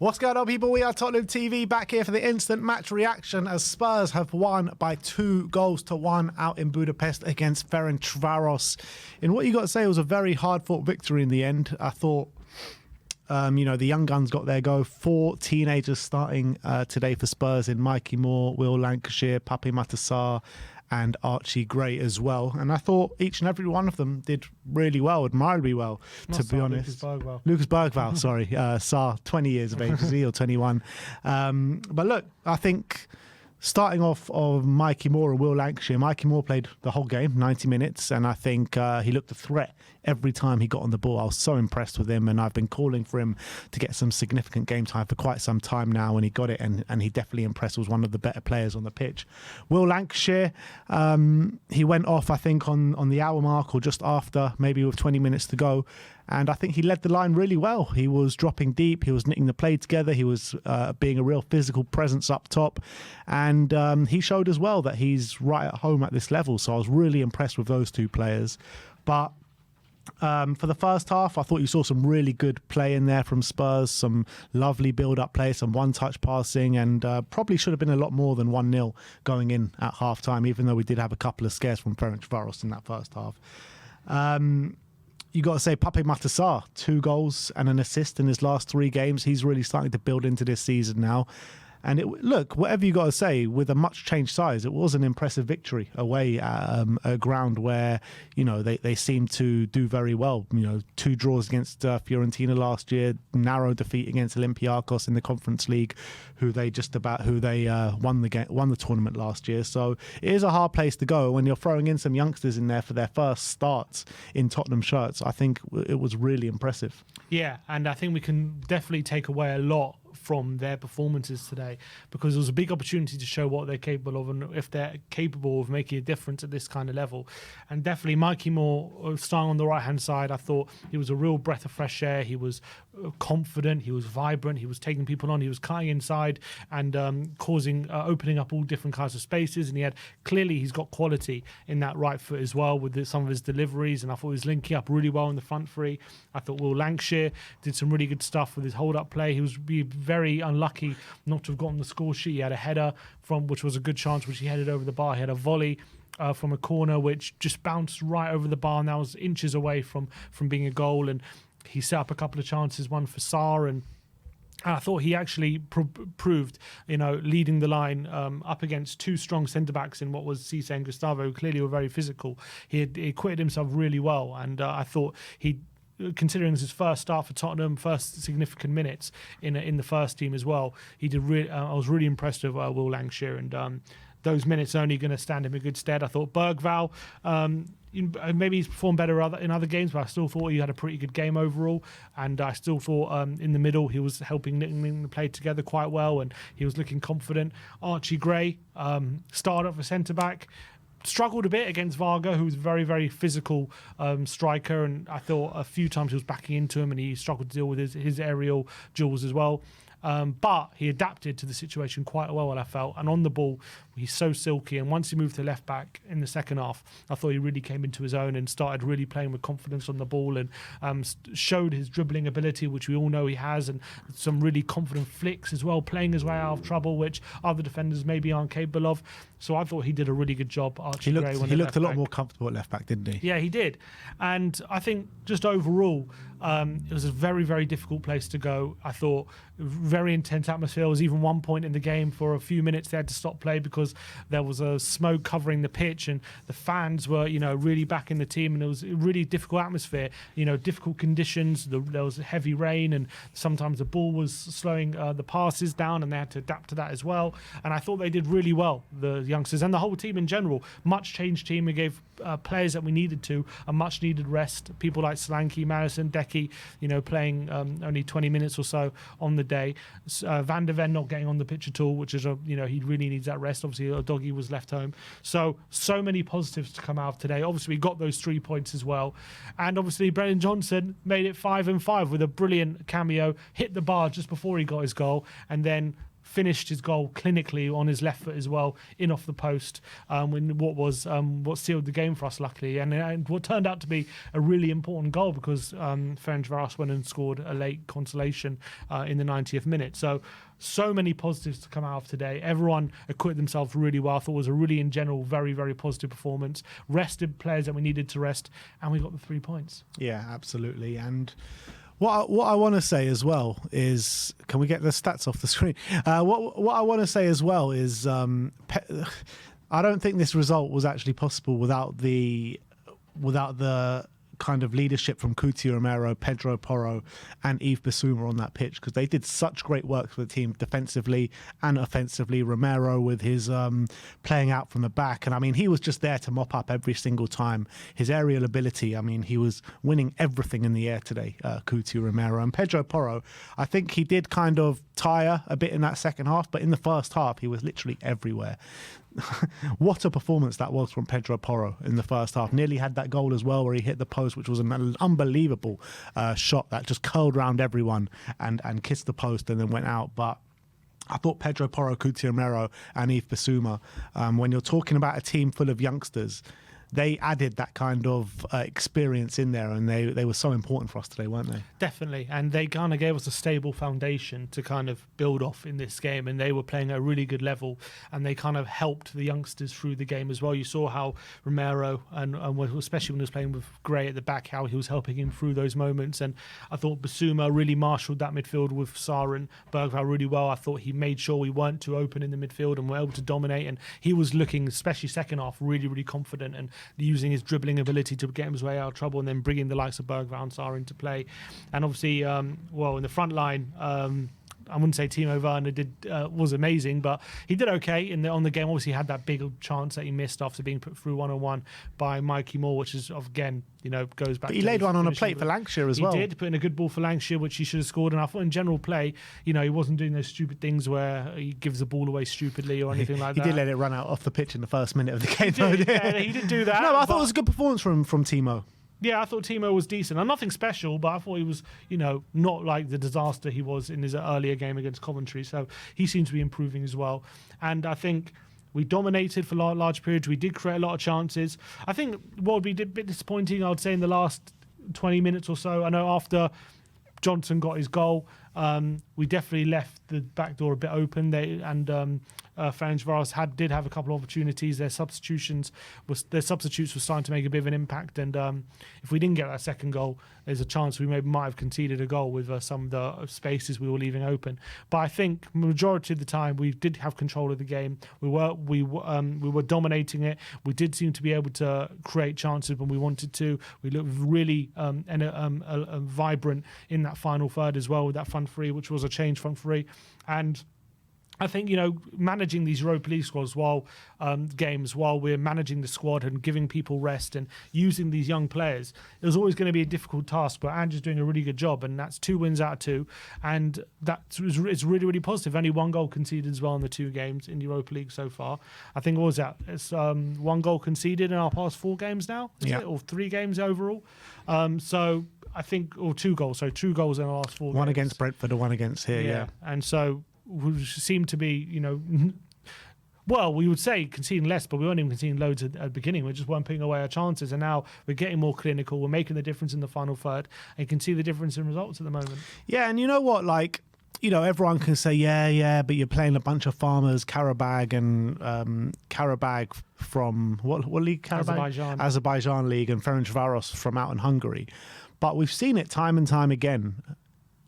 What's going on, people? We are Tottenham TV back here for the instant match reaction as Spurs have won by 2-1 out in Budapest against Ferencvaros. In what you got to say, it was a very hard-fought victory in the end. I thought, the young guns got their go. 4 teenagers starting today for Spurs in MIKEY, Will Lancashire, Pape Matar and Archie Gray as well. And I thought each and every one of them did really well, admirably well, to be honest. Lucas Bergvall, sorry. Sarr, 20 years of age, is he, or 21? But look, I think starting off of Mikey Moore and Will Lancashire, Mikey Moore played the whole game, 90 minutes, and I think he looked a threat every time he got on the ball. I was so impressed with him, and I've been calling for him to get some significant game time for quite some time now, and he got it, and he definitely impressed. Was one of the better players on the pitch. Will Lancashire, he went off, I think, on the hour mark or just after, maybe with 20 minutes to go, and I think he led the line really well. He was dropping deep, he was knitting the play together, he was being a real physical presence up top, and he showed as well that he's right at home at this level, so I was really impressed with those two players. But for the first half, I thought you saw some really good play in there from Spurs, some lovely build-up play, some one-touch passing, and probably should have been a lot more than 1-0 going in at half-time, even though we did have a couple of scares from Ferencvaros in that first half. You got to say, Pape Matar, 2 goals and an assist in his last 3 games. He's really starting to build into this season now. And look, whatever you got to say, with a much changed size, it was an impressive victory away at a ground where, they seemed to do very well. 2 draws against Fiorentina last year, narrow defeat against Olympiacos in the Conference League, who they won the tournament last year. So it is a hard place to go. When you're throwing in some youngsters in there for their first starts in Tottenham shirts, I think it was really impressive. Yeah, and I think we can definitely take away a lot from their performances today, because it was a big opportunity to show what they're capable of and if they're capable of making a difference at this kind of level. And definitely Mikey Moore, starting on the right hand side, I thought he was a real breath of fresh air. He was confident, he was vibrant, he was taking people on, he was cutting inside and opening up all different kinds of spaces, and he's got quality in that right foot as well with some of his deliveries, and I thought he was linking up really well in the front three. I thought Will Lancashire did some really good stuff with his hold-up play. He was very unlucky not to have gotten the score sheet. He had a header which was a good chance, which he headed over the bar. He had a volley from a corner which just bounced right over the bar, and that was inches away from being a goal. And he set up a couple of chances, one for Sarr, and I thought he actually proved, leading the line up against 2 strong centre-backs in what was Cisse and Gustavo, who clearly were very physical. He acquitted himself really well, and I thought considering his first start for Tottenham, first significant minutes in the first team as well, he did. I was really impressed with Will Lancashire, and those minutes are only going to stand him in good stead. I thought Bergvall, maybe he's performed better in other games, but I still thought he had a pretty good game overall, and I still thought in the middle he was helping knitting the play together quite well, and he was looking confident. Archie Gray started off a centre-back, struggled a bit against Varga, who was a very, very physical striker, and I thought a few times he was backing into him and he struggled to deal with his aerial duels as well. But he adapted to the situation quite well, I felt. And on the ball, he's so silky. And once he moved to left back in the second half, I thought he really came into his own and started really playing with confidence on the ball, and showed his dribbling ability, which we all know he has, and some really confident flicks as well, playing his way out of trouble, which other defenders maybe aren't capable of. So I thought he did a really good job, Archie Gray. He looked a lot more comfortable at left back, didn't he? Yeah, he did. And I think just overall, it was a very, very difficult place to go. I thought very intense atmosphere. There was even one point in the game for a few minutes they had to stop play because there was a smoke covering the pitch, and the fans were, really backing the team, and it was a really difficult atmosphere. Difficult conditions. There was heavy rain, and sometimes the ball was slowing the passes down, and they had to adapt to that as well. And I thought they did really well, the youngsters and the whole team in general. Much changed team. We gave players that we needed a much needed rest. People like Solanke, Madison, Decky, playing only 20 minutes or so on the day. Van der Ven not getting on the pitch at all, which is he really needs that rest. Obviously, Doggy was left home. So many positives to come out of today. Obviously, we got those 3 points as well, and obviously Brennan Johnson made it 5-5 with a brilliant cameo. Hit the bar just before he got his goal, and then finished his goal clinically on his left foot as well, in off the post, when what sealed the game for us, luckily, and what turned out to be a really important goal, because Ferencvaros went and scored a late consolation in the 90th minute. So many positives to come out of today. Everyone acquitted themselves really well. I thought it was a really, in general, very, very positive performance. Rested players that we needed to rest, and we got the 3 points. Yeah, absolutely. And what I want to say as well is, can we get the stats off the screen? What I want to say as well is, I don't think this result was actually possible without the kind of leadership from Cuti Romero, Pedro Porro, and Yves Bissouma on that pitch, because they did such great work for the team defensively and offensively. Romero with his playing out from the back, and I mean, he was just there to mop up every single time. His aerial ability, I mean, he was winning everything in the air today, Cuti Romero. And Pedro Porro, I think he did kind of tire a bit in that second half, but in the first half, he was literally everywhere. What a performance that was from Pedro Porro in the first half. Nearly had that goal as well, where he hit the post, which was an unbelievable shot that just curled round everyone and kissed the post and then went out. But I thought Pedro Porro, Cuti Romero and Yves Bissouma, when you're talking about a team full of youngsters, they added that kind of experience in there, and they were so important for us today, weren't they? Definitely, and they kind of gave us a stable foundation to kind of build off in this game, and they were playing at a really good level, and they kind of helped the youngsters through the game as well. You saw how Romero, and especially when he was playing with Gray at the back, how he was helping him through those moments, and I thought Bissouma really marshalled that midfield with Sarr and Bergvall really well. I thought he made sure we weren't too open in the midfield and were able to dominate, and he was looking, especially second half, really, really confident and using his dribbling ability to get his way out of trouble, and then bringing the likes of Bergvall and Sarr into play. And obviously, in the front line, I wouldn't say Timo Werner was amazing, but he did okay on the game. Obviously, he had that big chance that he missed after being put through 1-on-1 by MIKEY Moore, which is, again, goes back. But he laid one on a plate for Lancashire as well. He did, put in a good ball for Lancashire, which he should have scored. And I thought in general play, he wasn't doing those stupid things where he gives the ball away stupidly or anything like that. He did let it run out off the pitch in the first minute of the game. He did do that. No, I thought it was a good performance from Timo. Yeah, I thought Timo was decent. And nothing special, but I thought he was, not like the disaster he was in his earlier game against Coventry. So he seems to be improving as well. And I think we dominated for large periods. We did create a lot of chances. I think what would be a bit disappointing, I would say, in the last 20 minutes or so, I know after Johnson got his goal, we definitely left the back door a bit open. Ferencvaros did have a couple of opportunities. Their substitutes were starting to make a bit of an impact. And if we didn't get that second goal, there's a chance we might have conceded a goal with some of the spaces we were leaving open. But I think majority of the time we did have control of the game. We were dominating it. We did seem to be able to create chances when we wanted to. We looked really vibrant in that final third as well with that front three, which was a change front three. And I think, managing these Europa League squads games while we're managing the squad and giving people rest and using these young players, it was always going to be a difficult task, but Andrew's doing a really good job, and that's 2 wins out of 2, and it's really, really positive. Only 1 goal conceded as well in the 2 games in the Europa League so far. I think, what was that? It's 1 goal conceded in our past 4 games now, or 3 games overall. So I think, or 2 goals. So 2 goals in our last 4 games. 1 against Brentford and 1 against here, yeah. And so we seem to be, well, we would say conceding less, but we weren't even conceding loads at the beginning. We just weren't putting away our chances, and now we're getting more clinical. We're making the difference in the final third, and you can see the difference in results at the moment. Yeah, and you know what, everyone can say, yeah, but you're playing a bunch of farmers, Karabag from what league? Karabag? Azerbaijan league, and Ferencvaros from out in Hungary. But we've seen it time and time again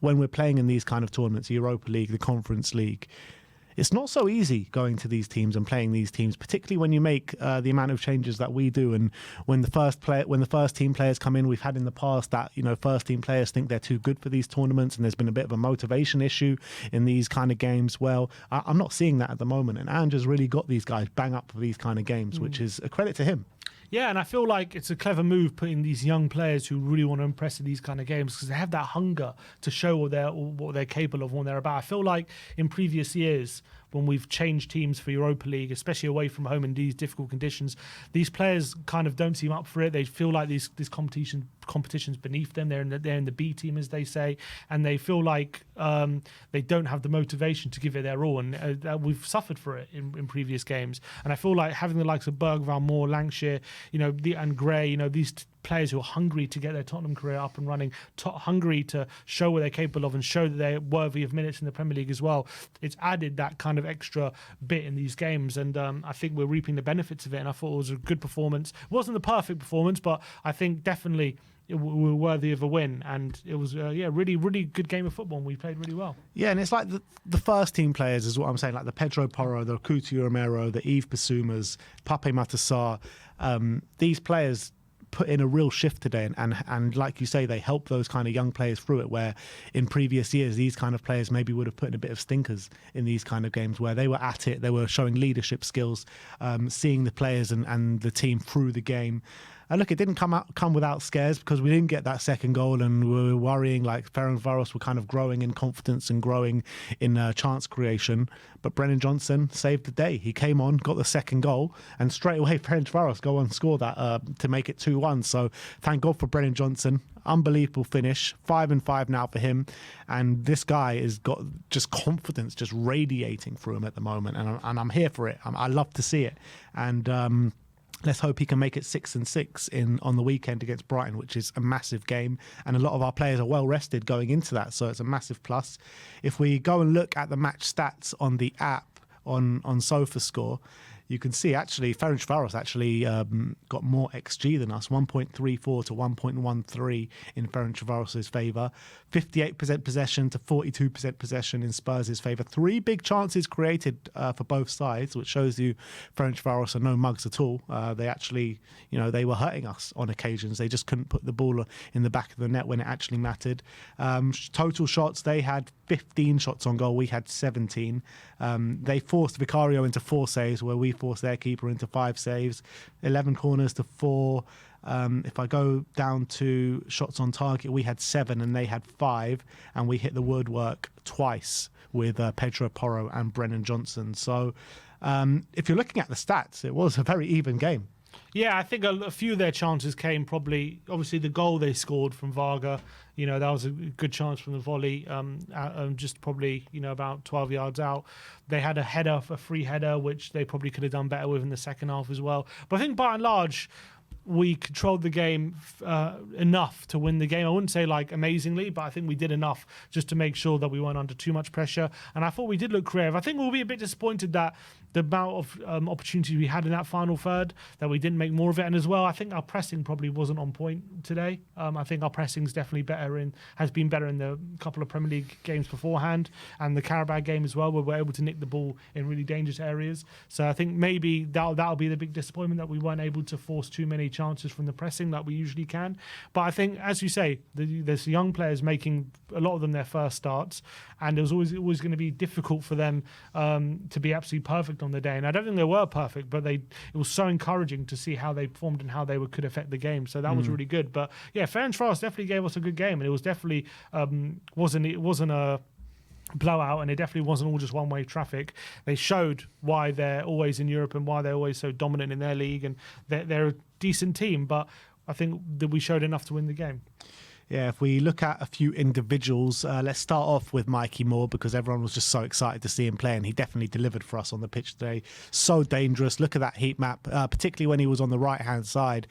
when we're playing in these kind of tournaments, the Europa League, the Conference League. It's not so easy going to these teams and playing these teams, particularly when you make the amount of changes that we do. And when the first team players come in, we've had in the past that, first team players think they're too good for these tournaments, and there's been a bit of a motivation issue in these kind of games. Well, I'm not seeing that at the moment. And Andrew's really got these guys bang up for these kind of games, which is a credit to him. Yeah, and I feel like it's a clever move putting these young players who really want to impress in these kind of games, because they have that hunger to show what they're capable of, what they're about. I feel like in previous years, when we've changed teams for Europa League, especially away from home in these difficult conditions, these players kind of don't seem up for it. They feel like these competitions competition's beneath them. They're in the B team, as they say, and they feel like they don't have the motivation to give it their all, and we've suffered for it in previous games. And I feel like having the likes of Bergvall, Moore, Lancashire, and Gray, these players who are hungry to get their Tottenham career up and running, hungry to show what they're capable of and show that they're worthy of minutes in the Premier League as well. It's added that kind of extra bit in these games, and I think we're reaping the benefits of it. And I thought it was a good performance. It wasn't the perfect performance, but I think definitely we were worthy of a win, and it was really, really good game of football, and we played really well. Yeah, and it's like the first team players is what I'm saying, like the Pedro Porro, the Couto Romero, the Yves Bissoumas, Pape Matar. These players put in a real shift today, and like you say, they help those kind of young players through it, where in previous years these kind of players maybe would have put in a bit of stinkers in these kind of games where they were at it, they were showing leadership skills, seeing the players and the team through the game. And look, it didn't come without scares, because we didn't get that second goal, and we were worrying, like Ferencvaros were kind of growing in confidence and growing in chance creation. But Brennan Johnson saved the day. He came on, got the second goal, and straight away Ferencvaros go on and score that to make it 2-1. So thank God for Brennan Johnson. Unbelievable finish, 5-5 now for him, and this guy has got just confidence just radiating through him at the moment, and I'm here for it. I love to see it, and let's hope he can make it 6-6 on the weekend against Brighton, which is a massive game. And a lot of our players are well rested going into that, so it's a massive plus. If we go and look at the match stats on the app on SofaScore, you can see actually Ferencvaros actually got more XG than us, 1.34 to 1.13 in Ferencvaros' favour. 58% possession to 42% possession in Spurs' favour. 3 big chances created for both sides, which shows you Ferencvaros are no mugs at all. They actually, they were hurting us on occasions. They just couldn't put the ball in the back of the net when it actually mattered. Total shots, they had 15 shots on goal. We had 17. They forced Vicario into 4 saves, where we forced their keeper into 5 saves. 11 corners to 4. If I go down to shots on target, we had 7 and they had 5, and we hit the woodwork twice with Pedro Porro and Brennan Johnson. So if you're looking at the stats, it was a very even game. Yeah, I think a few of their chances came obviously the goal they scored from Varga, that was a good chance from the volley, just probably, about 12 yards out. They had a free header, which they probably could have done better with in the second half as well. But I think by and large, we controlled the game enough to win the game. I wouldn't say like amazingly, but I think we did enough just to make sure that we weren't under too much pressure. And I thought we did look creative. I think we'll be a bit disappointed that the amount of opportunities we had in that final third, that we didn't make more of it. And as well, I think our pressing probably wasn't on point today. I think our pressing's definitely has been better in the couple of Premier League games beforehand, and the Carabao game as well, where we're able to nick the ball in really dangerous areas. So I think maybe that'll be the big disappointment, that we weren't able to force too many chances from the pressing like we usually can. But I think, as you say, there's young players making a lot of them their first starts, and it was always going to be difficult for them to be absolutely perfect on the day. And I don't think they were perfect, but it was so encouraging to see how they performed and how they could affect the game. So that was really good. But yeah, Ferencvaros definitely gave us a good game, and it was definitely wasn't a blowout, and it definitely wasn't all just one-way traffic. They showed why they're always in Europe and why they're always so dominant in their league, and they're a decent team. But I think that we showed enough to win the game. Yeah, if we look at a few individuals, let's start off with MIKEY Moore, because everyone was just so excited to see him play, and he definitely delivered for us on the pitch today. So dangerous. Look at that heat map, particularly when he was on the right-hand side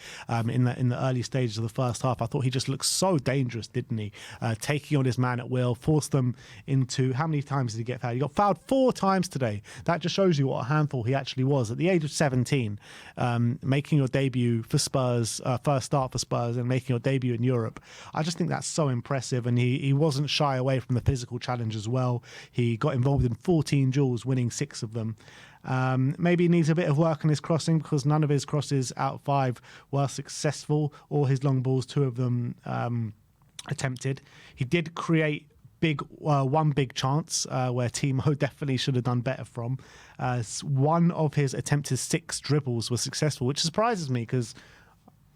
in the early stages of the first half. I thought he just looked so dangerous, didn't he? Taking on his man at will, forced them into... How many times did he get fouled? He got fouled 4 times today. That just shows you what a handful he actually was. At the age of 17, making your debut for Spurs, first start for Spurs, and making your debut in Europe. I just think that's so impressive, and he wasn't shy away from the physical challenge as well. He got involved in 14 duels, winning 6 of them. Maybe he needs a bit of work on his crossing, because none of his crosses out of 5 were successful, or his long balls, 2 of them attempted. He did create one big chance where Timo definitely should have done better from. One of his attempted 6 dribbles was successful, which surprises me, because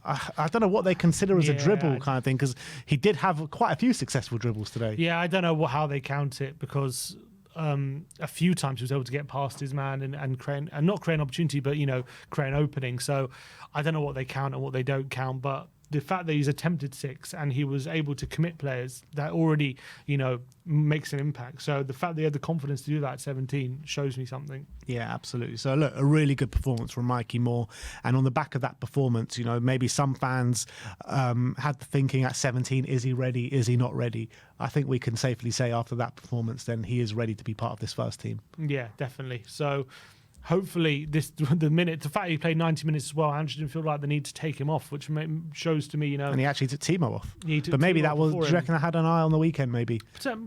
I don't know what they consider as a dribble kind of thing, because he did have quite a few successful dribbles today. Yeah, I don't know how they count it, because a few times he was able to get past his man and not create an opportunity, but create an opening. So I don't know what they count and what they don't count, but the fact that he's attempted 6 and he was able to commit players, that already, makes an impact. So the fact that he had the confidence to do that at 17 shows me something. Yeah, absolutely. So look, a really good performance from Mikey Moore. And on the back of that performance, maybe some fans had the thinking at 17, is he ready? Is he not ready? I think we can safely say after that performance, then he is ready to be part of this first team. Yeah, definitely. So hopefully the fact he played 90 minutes as well, Ange didn't feel like the need to take him off, which shows to me, And he actually took Timo off. But maybe that was, do you reckon I had an eye on the weekend, maybe?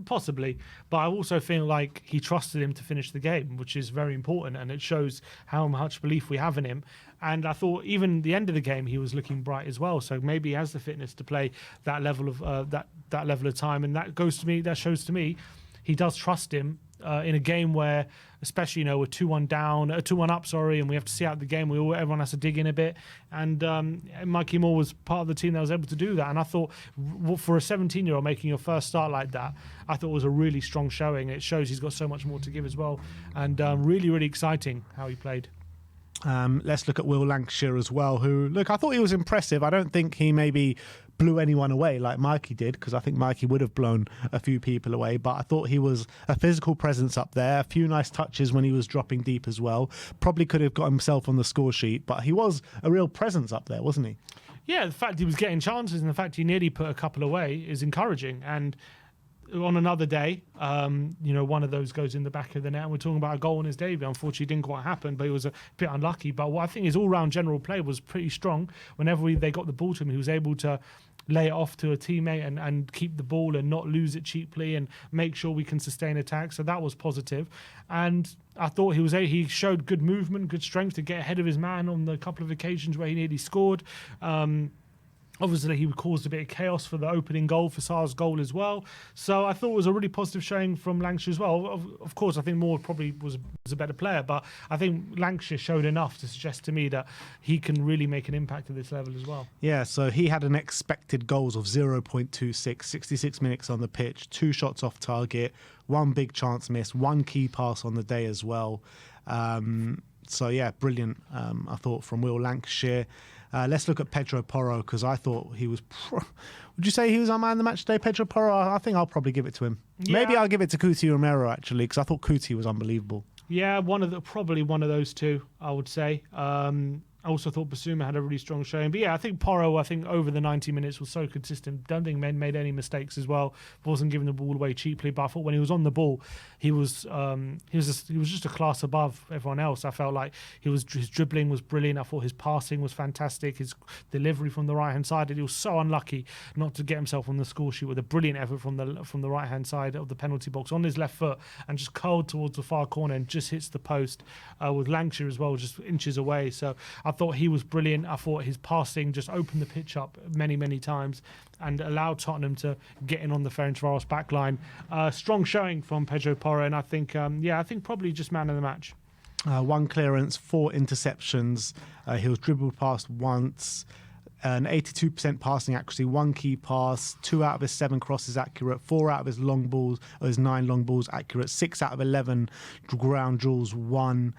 Possibly. But I also feel like he trusted him to finish the game, which is very important, and it shows how much belief we have in him. And I thought even the end of the game, he was looking bright as well. So maybe he has the fitness to play that level of that level of time, and that shows to me he does trust him. In a game where, especially, we're 2-1 down, 2-1 up, and we have to see out the game. Everyone has to dig in a bit, and Mikey Moore was part of the team that was able to do that. And I thought, for a 17-year-old making your first start like that, I thought it was a really strong showing. It shows he's got so much more to give as well, and really, really exciting how he played. Let's look at Will Lancashire as well, who, look, I thought he was impressive. I don't think he maybe blew anyone away like Mikey did, because I think Mikey would have blown a few people away, but I thought he was a physical presence up there, a few nice touches when he was dropping deep as well. Probably could have got himself on the score sheet, but he was a real presence up there, wasn't he? Yeah, the fact he was getting chances and the fact he nearly put a couple away is encouraging. And on another day, one of those goes in the back of the net. And we're talking about a goal on his debut. Unfortunately, it didn't quite happen, but he was a bit unlucky. But what I think his all-round general play was pretty strong. Whenever they got the ball to him, he was able to lay it off to a teammate and keep the ball and not lose it cheaply and make sure we can sustain attack. So that was positive. And I thought he showed good movement, good strength to get ahead of his man on the couple of occasions where he nearly scored. Obviously, he caused a bit of chaos for the opening goal, for Sarr's goal as well. So I thought it was a really positive showing from Lancashire as well. Of course, I think Moore probably was a better player, but I think Lancashire showed enough to suggest to me that he can really make an impact at this level as well. Yeah, so he had an expected goals of 0.26, 66 minutes on the pitch, 2 shots off target, 1 big chance miss, 1 key pass on the day as well. So yeah, brilliant, I thought, from Will Lancashire. Let's look at Pedro Porro, because I thought he was... Would you say he was our man of the match today, Pedro Porro? I think I'll probably give it to him. Yeah. Maybe I'll give it to Cuti Romero, actually, because I thought Cuti was unbelievable. Yeah, probably one of those two, I would say. I also thought Basuma had a really strong showing. But yeah, I think Porro, over the 90 minutes was so consistent. Don't think made any mistakes as well. Wasn't giving the ball away cheaply. But I thought when he was on the ball, he was just a class above everyone else. I felt like his dribbling was brilliant. I thought his passing was fantastic. His delivery from the right hand side. And he was so unlucky not to get himself on the score sheet with a brilliant effort from the right hand side of the penalty box on his left foot and just curled towards the far corner and just hits the post with Lancashire as well, just inches away. So I thought he was brilliant. I thought his passing just opened the pitch up many, many times and allowed Tottenham to get in on the Ferencvaros backline. Strong showing from Pedro Porro, and I think probably just man of the match. 1 clearance, 4 interceptions. He was dribbled past once. An 82% passing accuracy, 1 key pass, 2 out of his 7 crosses accurate, 4 out of his 9 long balls accurate, 6 out of 11 ground duels won.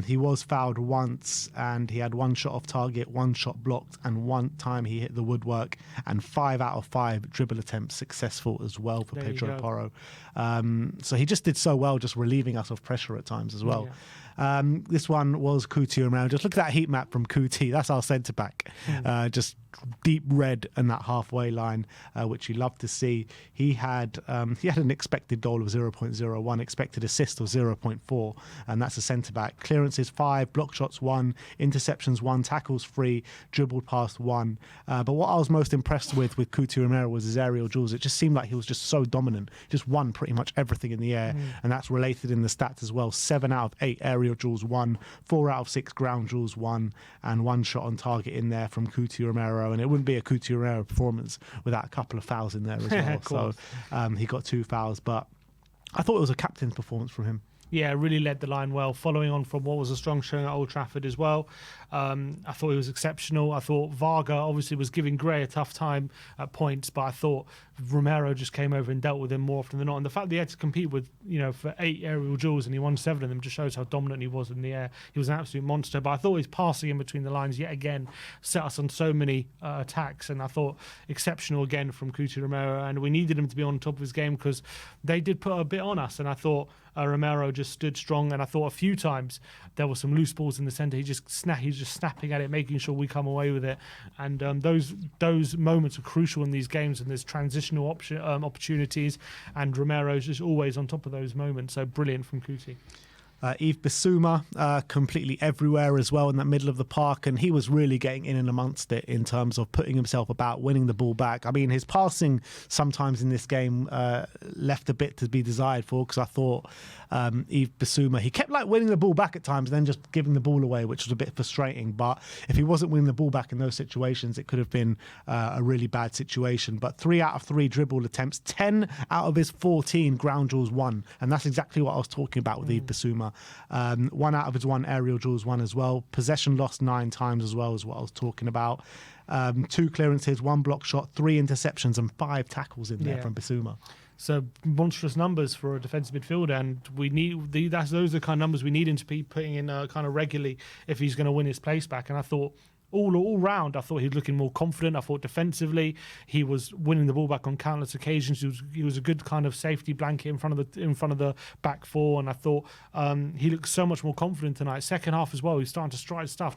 He was fouled once, and he had 1 shot off target, 1 shot blocked, and 1 time he hit the woodwork, and 5 out of 5 dribble attempts successful as well for Pedro Porro. So he just did so well, just relieving us of pressure at times as well. Yeah. This one was Cuti around. Just look at that heat map from Cuti. That's our centre back. Just deep red in that halfway line, which you love to see. He had an expected goal of 0.01, expected assist of 0.4, and that's a centre back. Clearances 5, block shots 1, interceptions 1, tackles 3, dribbled past 1. But what I was most impressed with Cuti Romero was his aerial duels. It just seemed like he was just so dominant, just won pretty much everything in the air, and that's related in the stats as well. 7 out of 8 aerial duels won, 4 out of 6 ground duels won, and 1 shot on target in there from Cuti Romero. And it wouldn't be a Cuti Romero performance without a couple of fouls in there as well. So he got 2 fouls, but I thought it was a captain's performance from him. Yeah, really led the line well, following on from what was a strong showing at Old Trafford as well. I thought he was exceptional. I thought Varga obviously was giving Gray a tough time at points, but I thought Romero just came over and dealt with him more often than not. And the fact that he had to compete with, for 8 aerial duels and he won 7 of them just shows how dominant he was in the air. He was an absolute monster. But I thought his passing in between the lines yet again set us on so many attacks. And I thought exceptional again from Cuti Romero. And we needed him to be on top of his game because they did put a bit on us. And I thought Romero just stood strong, and I thought a few times there were some loose balls in the centre. He was just snapping at it, making sure we come away with it. And those moments are crucial in these games, and there's transitional opportunities. And Romero's just always on top of those moments. So brilliant from Cuti. Yves Bissouma completely everywhere as well in that middle of the park, and he was really getting in and amongst it in terms of putting himself about, winning the ball back. I mean, his passing sometimes in this game left a bit to be desired for, because I thought Yves Bissouma, he kept winning the ball back at times and then just giving the ball away, which was a bit frustrating. But if he wasn't winning the ball back in those situations, it could have been a really bad situation. But 3 out of 3 dribble attempts, 10 out of his 14 ground duels won, and that's exactly what I was talking about with Yves Bissouma. 1 out of his 1 aerial duels won as well. Possession lost 9 times as well, is what I was talking about. 2 clearances, 1 block shot, 3 interceptions, and 5 tackles in there from Bissouma. So monstrous numbers for a defensive midfielder, and we need those are the kind of numbers we need him to be putting in kind of regularly if he's going to win his place back. And I thought all round, I thought he was looking more confident. I thought defensively, he was winning the ball back on countless occasions. He was a good kind of safety blanket in front of the back four, and I thought he looked so much more confident tonight. Second half as well, he's starting to strike stuff,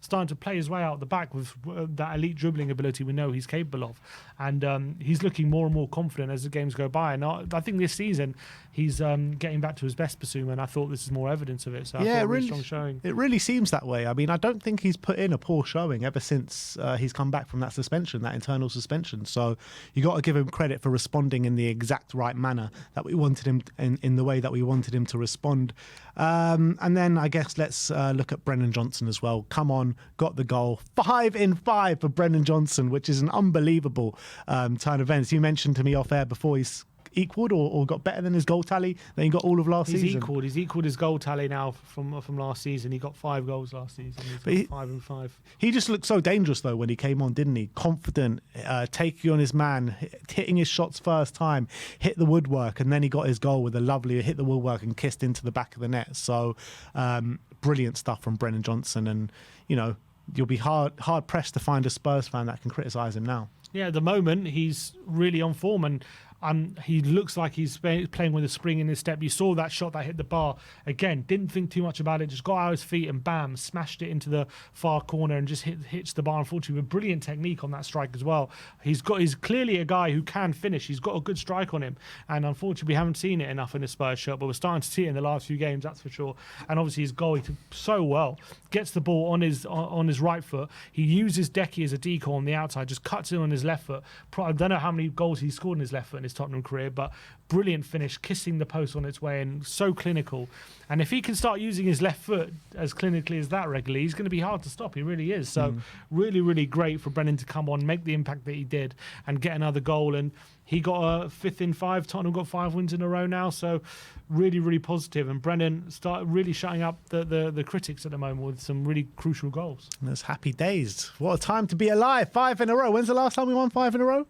starting to play his way out the back with that elite dribbling ability we know he's capable of, and he's looking more and more confident as the games go by. And I think this season he's getting back to his best, Bissouma, and I thought this is more evidence of it. So yeah, I thought really strong showing. It really seems that way. I mean, I don't think he's put in a poor showing ever since he's come back from that suspension, that internal suspension. So you got to give him credit for responding in the exact right manner that we wanted him in the way that we wanted him to respond. And then I guess let's look at Brennan Johnson as well. Come on, got the goal. 5 in 5 for Brennan Johnson, which is an unbelievable turn of events. You mentioned to me off air before he's equaled or got better than his goal tally than he got all of last season. He's equaled his goal tally now from last season. He got 5 goals last season. He's got 5 and 5. He just looked so dangerous though when he came on, didn't he? Confident, taking on his man, hitting his shots first time, hit the woodwork, and then he got his goal with a lovely hit the woodwork and kissed into the back of the net. So brilliant stuff from Brennan Johnson, and you'll be hard pressed to find a Spurs fan that can criticise him now. Yeah, at the moment he's really on form, and he looks like he's playing with a spring in his step. You saw that shot that hit the bar. Again, didn't think too much about it, just got out his feet and bam, smashed it into the far corner and just hits the bar, unfortunately, with brilliant technique on that strike as well. He's clearly a guy who can finish. He's got a good strike on him, and unfortunately we haven't seen it enough in the Spurs shirt, but we're starting to see it in the last few games, that's for sure. And obviously his goal, he took so well, gets the ball on his right foot. He uses Decky as a decoy on the outside, just cuts in on his left foot. I don't know how many goals he scored in his left foot in his Tottenham career, but brilliant finish, kissing the post on its way, and so clinical. And if he can start using his left foot as clinically as that regularly, he's going to be hard to stop. He really is. So really, really great for Brennan to come on, make the impact that he did, and get another goal. And he got a 5th in 5. Tottenham got 5 wins in a row now. So really, really positive. And Brennan started really shutting up the critics at the moment with some really crucial goals. That's happy days. What a time to be alive. 5 in a row. When's the last time we won 5 in a row?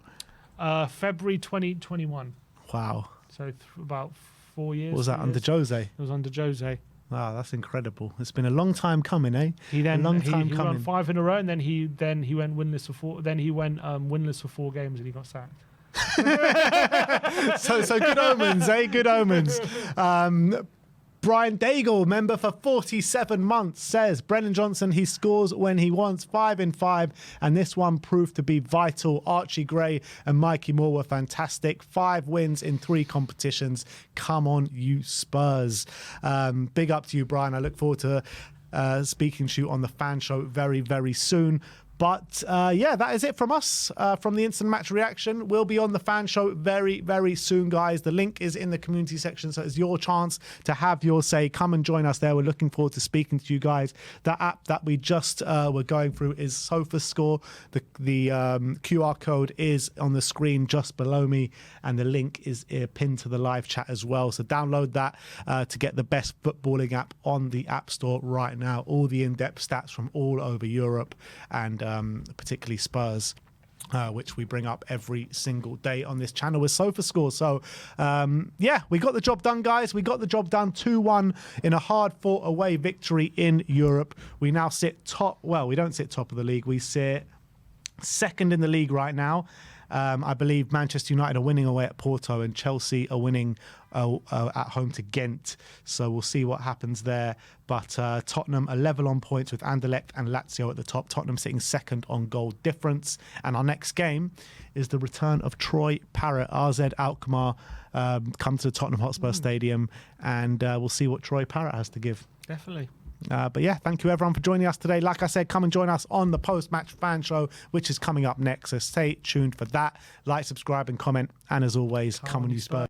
February 2021. Wow. So about 4 years. What was that, under Jose? It was under Jose. Wow, that's incredible. It's been a long time coming, eh? He won 5 in a row, and then he went winless for 4. Then he went winless for 4 games, and he got sacked. so good omens, eh? Good omens. Brian Daigle, member for 47 months, says Brennan Johnson, he scores when he wants. 5 in 5, and this one proved to be vital. Archie Gray and Mikey Moore were fantastic. 5 wins in 3 competitions. Come on, you Spurs. Big up to you, Brian. I look forward to speaking to you on the fan show very, very soon. But yeah, that is it from us, from the Instant Match Reaction. We'll be on the fan show very, very soon, guys. The link is in the community section, so it's your chance to have your say. Come and join us there. We're looking forward to speaking to you guys. The app that we just were going through is SofaScore. The QR code is on the screen just below me, and the link is pinned to the live chat as well. So download that to get the best footballing app on the App Store right now. All the in-depth stats from all over Europe, and particularly Spurs, which we bring up every single day on this channel with SofaScore. So, yeah, we got the job done, guys. We got the job done 2-1 in a hard-fought away victory in Europe. We now sit top. Well, we don't sit top of the league. We sit second in the league right now. I believe Manchester United are winning away at Porto, and Chelsea are winning at home to Ghent. So we'll see what happens there. But Tottenham are level on points with Anderlecht and Lazio at the top. Tottenham sitting second on goal difference. And our next game is the return of Troy Parrott, RZ Alkmaar, come to the Tottenham Hotspur Stadium, and we'll see what Troy Parrott has to give. Definitely. But yeah, thank you everyone for joining us today. Like I said, come and join us on the post-match fan show, which is coming up next. So stay tuned for that. Like, subscribe and comment. And as always, come on you Spurs.